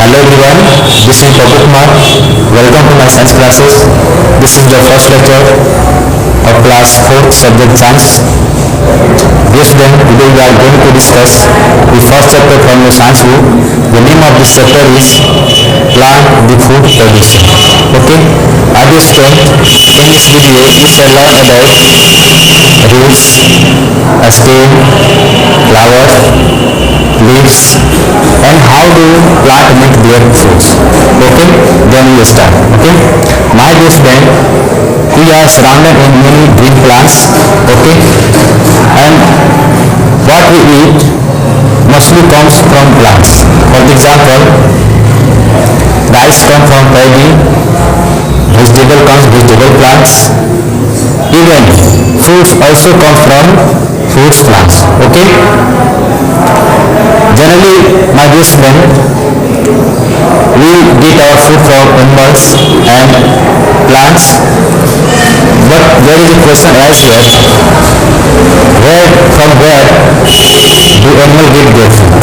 Hello everyone, this is Babu Kumar. Welcome to my science classes. This is the first lecture of class 4th subject science. Dear student, today we are going to discuss the first chapter from your science book. The name of this chapter is Plant the Food Production. Okay, dear student, in this video you shall learn about roots, stem, flower, leaves, and how do plant make their fruits. Okay, then we start. Okay, my dear student, we are surrounded in many green plants. Okay, and what we eat mostly comes from plants. For example, rice comes from paddy, vegetable comes vegetable plants, even fruits also come from fruits plants. Okay, generally, my dear student, we get our food from animals and plants, but there is a question asked here: from where do animals get their food?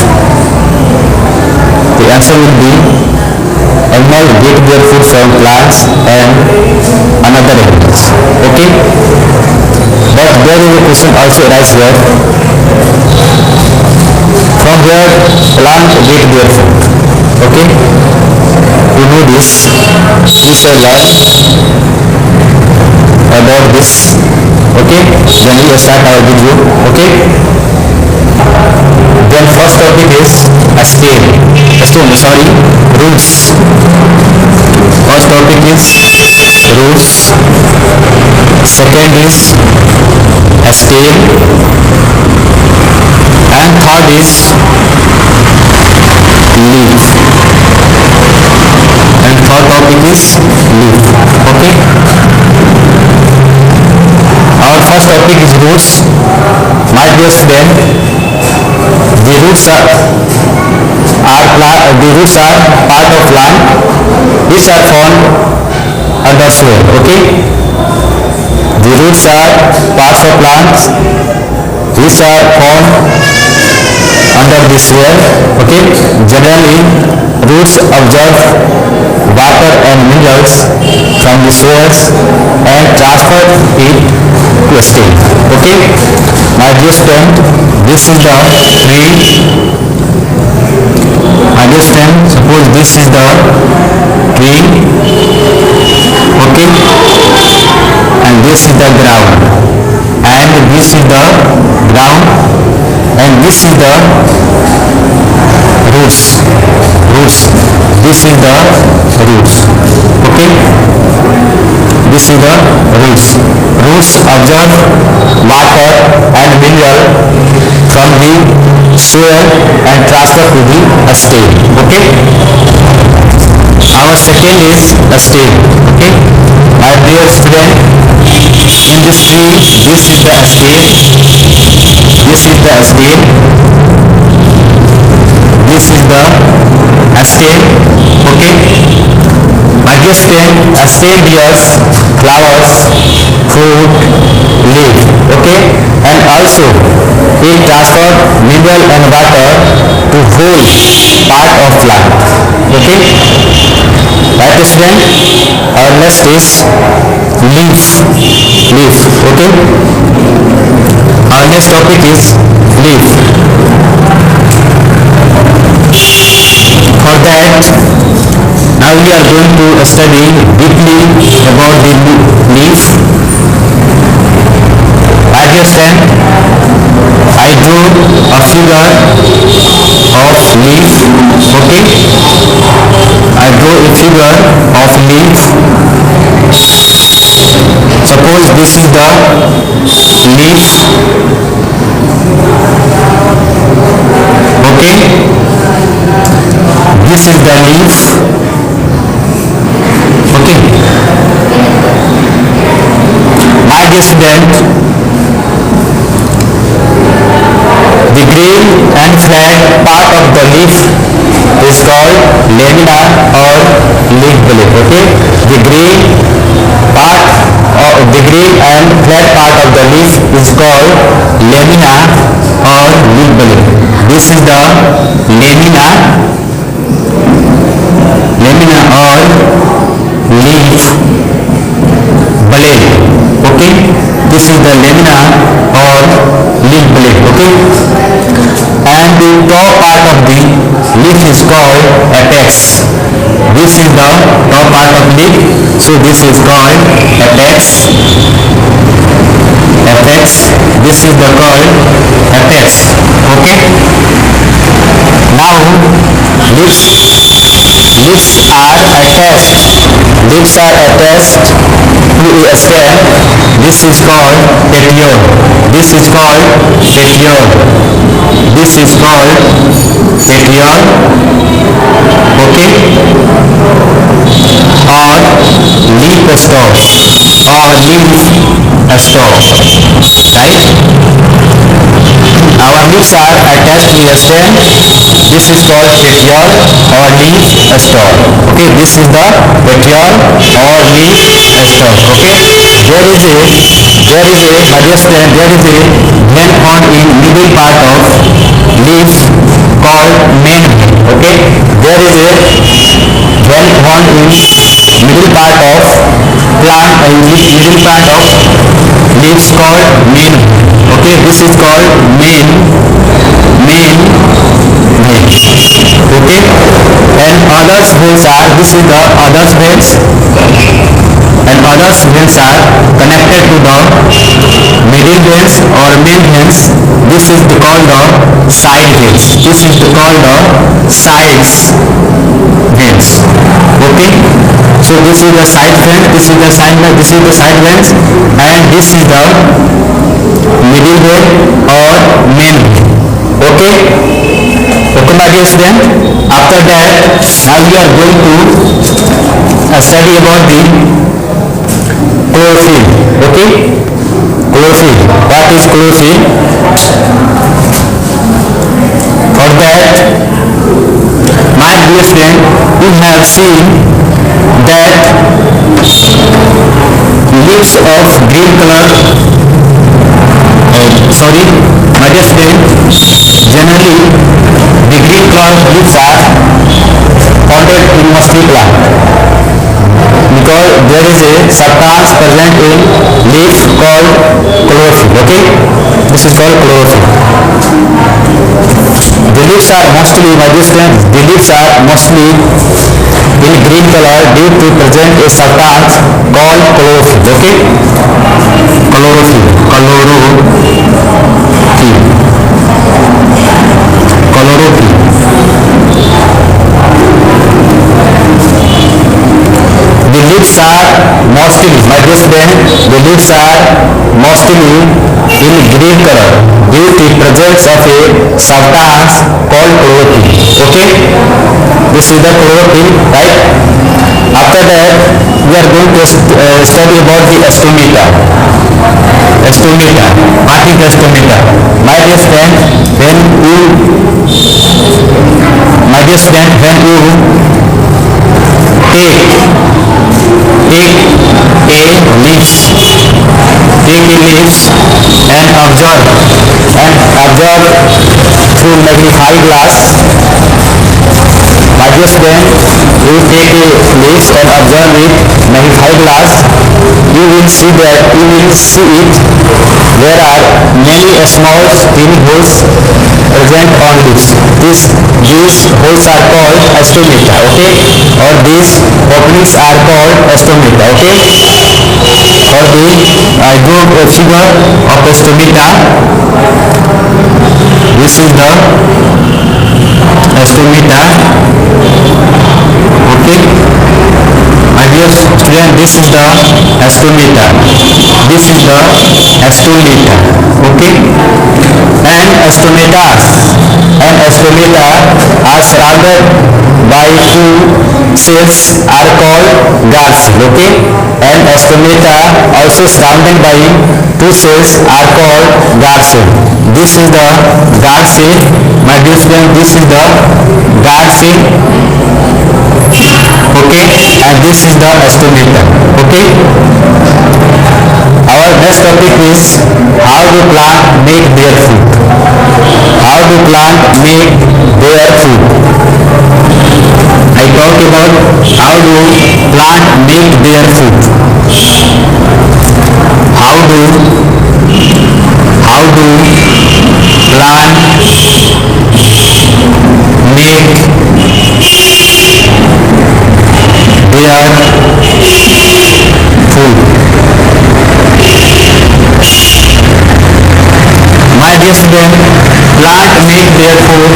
The answer will be animals get their food from plants and another animals. Okay, but there is a question also asked here: from where plants get their food? Okay, to know this, we shall learn about this. Okay, then we start our video. Okay, then first topic is roots. First topic is roots. Second is stem, and third is leaf, and third topic is leaf. Okay, our first topic is roots. My dear student, the roots are part of plant which are found under soil. Okay, the roots are parts of plants which are found under the soil. Okay, generally roots absorb water and minerals from the soils and transfer it to a stem. Okay, my dear student, this is the tree. My dear student, suppose this is the tree. Okay, and this is the ground, and this is the ground, and this is the roots. This is the roots. Okay, this is the roots. Roots absorb water and mineral from the soil and transfer to the stem. Okay, our second is a stem. Okay, my dear student, in this tree, this is the stem. This is the stem. This is the stem. Okay, my dear student, a stem bears flowers, fruit, leaf. Okay, and also it transfers mineral and water to whole part of plant. Okay, right student, our next is leaf. Okay, our next topic is leaf. For that, now we are going to study deeply about the leaf. I understand, I drew a figure of leaf. Okay, I drew a figure of leaf. Suppose this is the leaf. Okay, this is the leaf. Okay, my dear student, the green and flat part of the leaf is called lamina or leaf blade. Okay, the green and flat part of the leaf is called lamina or leaf blade. This is the lamina is called apex. This is the top part of leaf, so this is called apex. Apex. This is the called apex. Okay. Now leaves are attached. Leaves are attached to a stem. This is called petiole. This is called petiole. This is called petiole. Okay. Or leaf stalk. Or leaf stalk. Right? Our leaves are attached to a stem. This is called petiole or leaf stalk. Okay, this is the petiole or leaf stalk. Okay, there is a my dear student, there is a gland found in middle part of leaf called main gland. Okay, there is a gland found in middle part of plant middle part of leaves called main. Okay, this is called main gland. Okay, and others veins are, this is the others veins, and others veins are connected to the middle veins or main veins. This is called the side veins. This is called the sides veins. Okay, so this is the side vein, this is the side vein, this is the side veins, and this is the middle vein or main vein. Okay. Okay, my dear student, after that now we are going to study about the chlorophyll. Okay, chlorophyll. What is chlorophyll? For that, my dear student, we have seen that leaves of green color, my dear student, generally the green color leaves are found in mostly plant because there is a substance present in leaf called chlorophyll. Okay, this is called chlorophyll. The leaves are mostly, my dear students, the leaves are mostly in green color due to present a substance called chlorophyll. Okay, chlorophyll. The leaves are mostly, my dear student, the leaves are mostly in green color due to presence of a substance called chlorophyll. Okay, this is the chlorophyll, right? After that, we are going to study about the stomata. Stomata. What is the stomata? My dear student, when you take a leaves and observe through magnified glass. My dear student, you take a leaves and observe with magnified glass. You will see it. There are many small tiny holes present on leaves. These holes are called stomata. Okay, or these openings are called stomata. Okay, or I drew a figure of a stomata. This is the stomata. Okay, my dear student, this is the stomata. This is the stomata. Okay, and stomata are surrounded by two cells are called guard cell. Okay, and stomata also surrounded by two cells are called guard cell. This is the guard cell, my dear student. This is the guard cell. Okay, and this is the stomata. Okay, our next topic is how do plant make their food. How do plant make their food? I talk about how do plant make their food. How do plant make student, plant make their food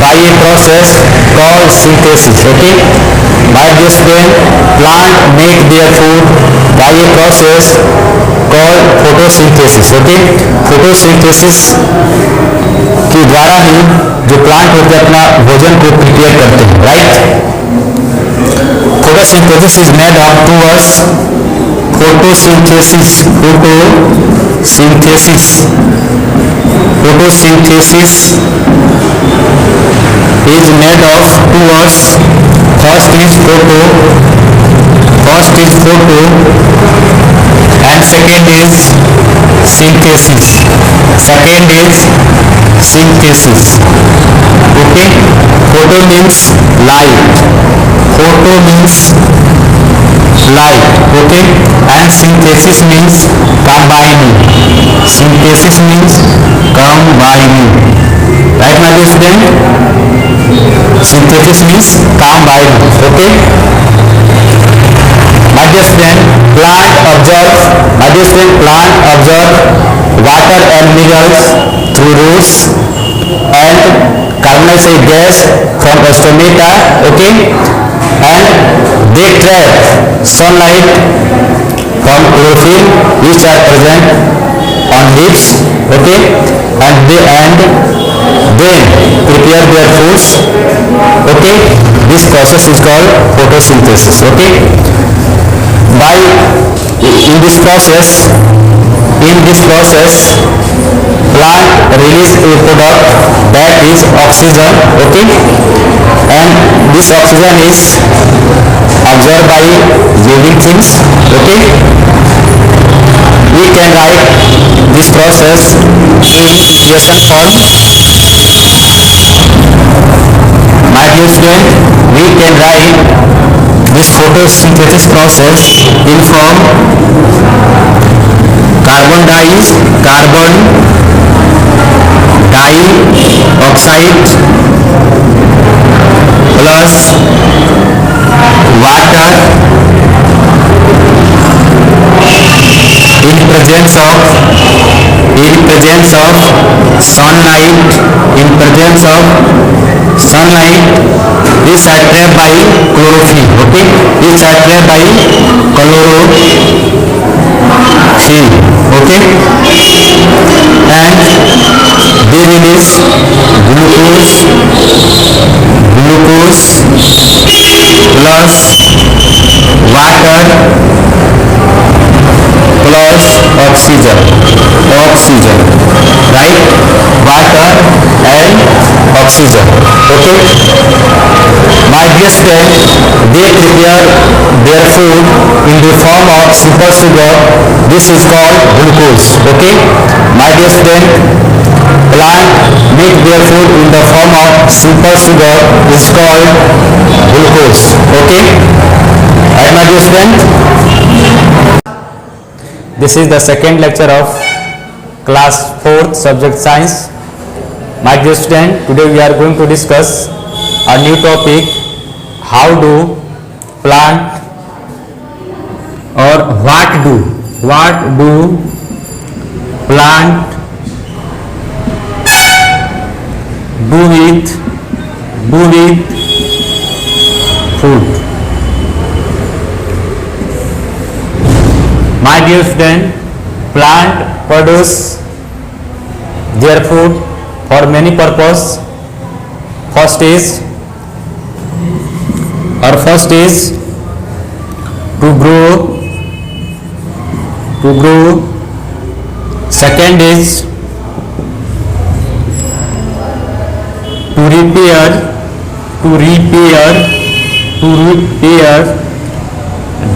by a process called synthesis. Okay, my dear student, plant make their food by a process called photosynthesis. Okay, photosynthesis के द्वारा ही जो plant होते हैं अपना भोजन को prepare करते हैं, right. Photosynthesis is made of two words, photosynthesis is made of two words. First is photo and second is synthesis. Okay, photo means light, okay, and synthesis means combining, right my dear student? Synthesis means combining. Okay, my dear student, plant absorb water and minerals through roots and carbon dioxide gas from stomata. Okay, and they trap sunlight from chlorophyll which are present on leaves. Okay, and then prepare their foods. Okay, this process is called photosynthesis. Okay, in this process plant release a product that is oxygen. Okay, and this oxygen is absorbed by living things. Okay, we can write this process in equation form. My dear student, we can write this photosynthesis process in form carbon dioxide plus water in presence of sunlight is trapped by chlorophyll. Okay, is trapped by chlorophyll. Okay, and they release glucose plus water plus oxygen, right? Water and oxygen. Okay, my dear student, they prepare their food in the form of super sugar. This is called glucose. Okay, my dear student, plant make their food in the form of super sugar is called glucose. Okay, right my dear student? This is the second lecture of class 4th subject science. My dear student, today we are going to discuss a new topic, how do plant or what do plant do with food. My dear student, plant produce their food for many purposes. First is to grow. Second is to repair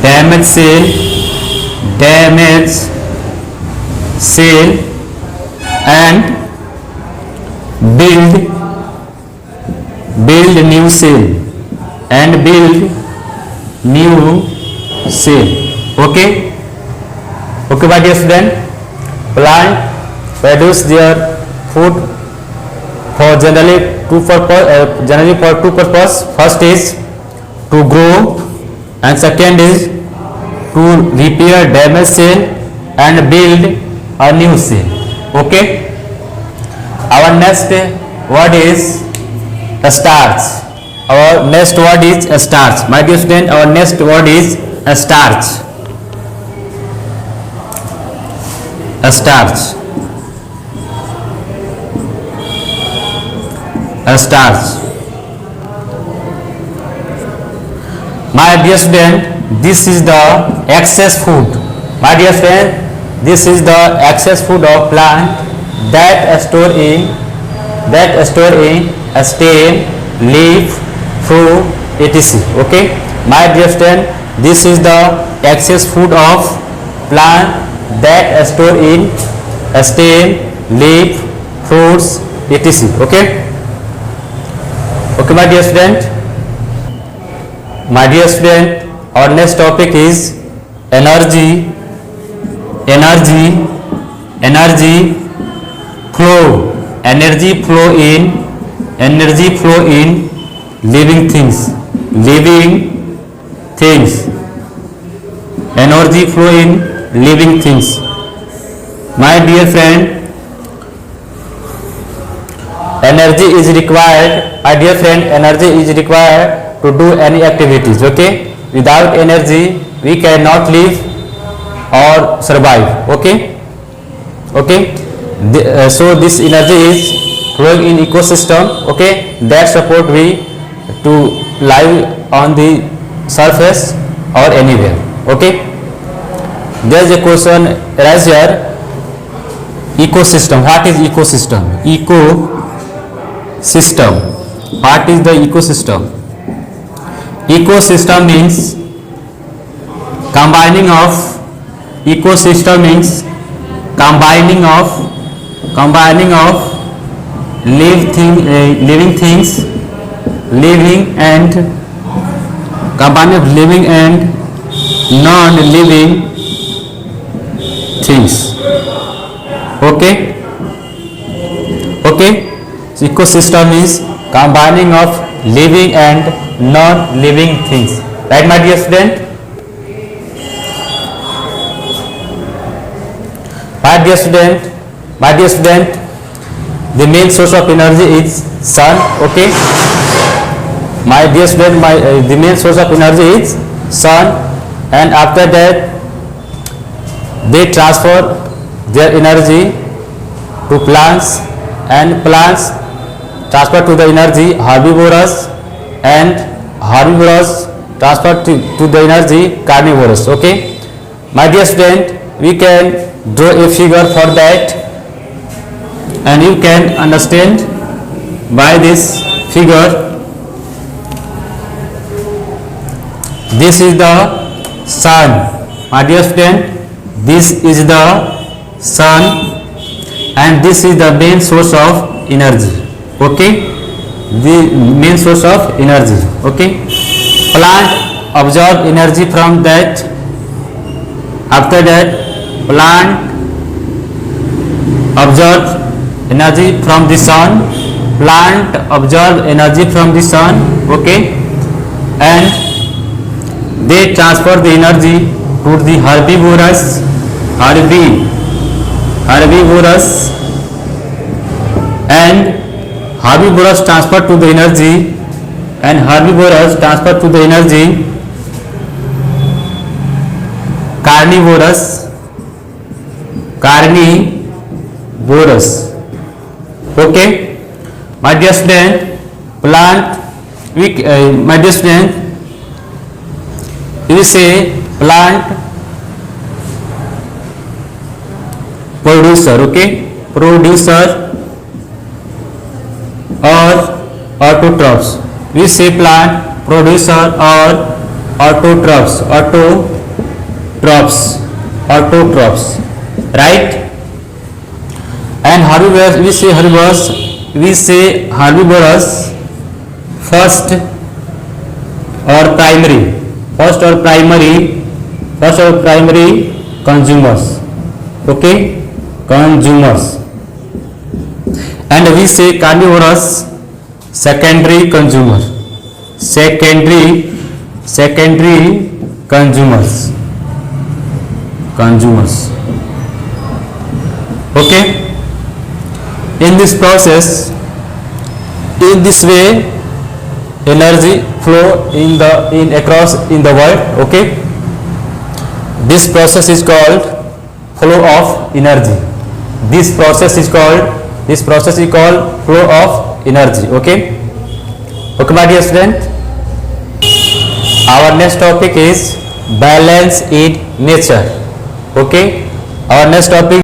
damaged cell and build new cell Okay, my dear student, plant produce their food for generally for two purpose. First is to grow and second is to repair damaged cell and build a new cell. Okay, Our next word is starch. Our next word is starch. My dear student, our next word is starch. Starch. Starch. My dear student, this is the excess food. My dear student, this is the excess food of plant that store in a stem, leaf, fruit, etc. Okay. My dear student, this is the excess food of plant that store in a stem, leaf, fruits, etc. Okay. Okay, my dear student. My dear student, our next topic is energy flow. Energy flow in living things. Energy flow in living things. My dear friend, energy is required. My dear friend, energy is required to do any activities. Okay, without energy we cannot live or survive. Okay. So this energy is flowing in ecosystem. Okay, that support we to live on the surface or anywhere. Okay, there is a question right here. Ecosystem. What is ecosystem? What is the ecosystem? Ecosystem means combining of living and non-living things. Okay. So ecosystem is combining of living and non-living things. Right, my dear student? My dear student, the main source of energy is sun. Okay. My dear student, the main source of energy is sun, and after that they transfer their energy to plants, and plants transfer to the energy herbivorous, and herbivorous transfer to the energy carnivorous. Okay. My dear student, we can draw a figure for that, and you can understand by this figure. This is the sun. My dear student, this is the sun, and this is the main source of energy. Okay, the main source of energy. Okay, plant absorb energy from that. After that, plant absorb energy from the sun. Okay, and they transfer the energy to the herbivorous, and herbivorous transfer to the energy, carnivorous. Okay, my dear student, my dear student, we say plant producer. Okay, producer or autotrophs. We say plant producer or autotrophs. Right? And herbivorous, we say herbivorous first or primary consumers. Okay, consumers. And we say carnivorous secondary consumers. Okay. In this process, in this way, energy flow in across in the world. Okay, this process is called flow of energy. This process is called flow of energy. Okay, my dear student, our next topic is balance in nature. Okay, our next topic